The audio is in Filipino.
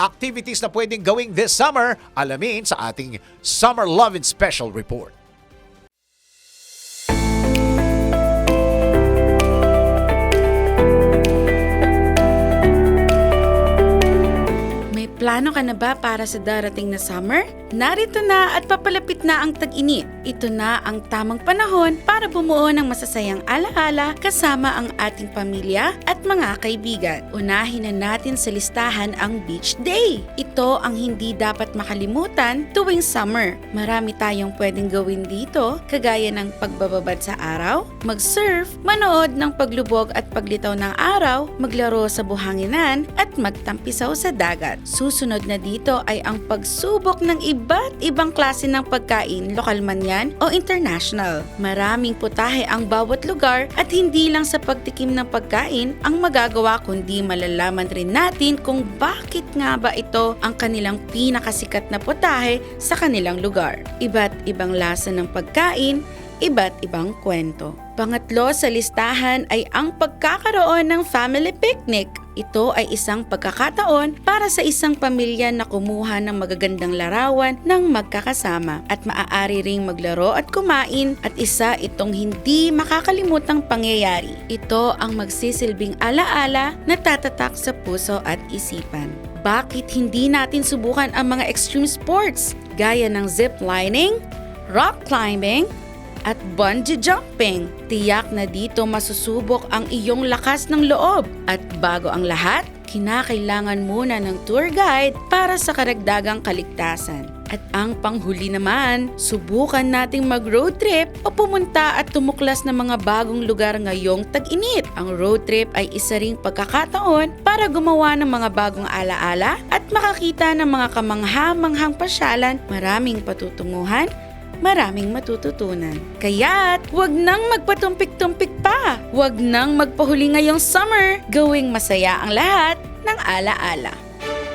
activities na pwedeng gawing this summer? Alamin sa ating Summer Love and Special Report. Plano ka na ba para sa darating na summer? Narito na at papalapit na ang tag-init. Ito na ang tamang panahon para bumuo ng masasayang alaala kasama ang ating pamilya at mga kaibigan. Unahin na natin sa listahan ang beach day. Ito ang hindi dapat makalimutan tuwing summer. Marami tayong pwedeng gawin dito, kagaya ng pagbababad sa araw, mag-surf, manood ng paglubog at paglitaw ng araw, maglaro sa buhanginan at magtampisaw sa dagat. Susunod na dito ay ang pagsubok ng iba't ibang klase ng pagkain, lokal man yan o international. Maraming putahe ang bawat lugar at hindi lang sa pagtikim ng pagkain ang magagawa kundi malalaman rin natin kung bakit nga ba ito ang kanilang pinakasikat na putahe sa kanilang lugar. Iba't ibang lasa ng pagkain, iba't ibang kwento. Pangatlo sa listahan ay ang pagkakaroon ng family picnic. Ito ay isang pagkakataon para sa isang pamilya na kumuha ng magagandang larawan ng magkakasama at maaari ring maglaro at kumain at isa itong hindi makakalimutang pangyayari. Ito ang magsisilbing alaala na tatatak sa puso at isipan. Bakit hindi natin subukan ang mga extreme sports gaya ng zip lining, rock climbing, at bungee jumping? Tiyak na dito masusubok ang iyong lakas ng loob. At bago ang lahat, kinakailangan muna ng tour guide para sa karagdagang kaligtasan. At ang panghuli naman, subukan nating mag-road trip o pumunta at tumuklas ng mga bagong lugar ngayong tag-init. Ang road trip ay isa ring pagkakataon para gumawa ng mga bagong alaala at makakita ng mga kamangha-manghang pasyalan, maraming patutunguhan, maraming matututunan. Kaya't huwag nang magpatumpik-tumpik pa. Huwag nang magpahuli ngayong summer. Gawing masaya ang lahat ng alaala.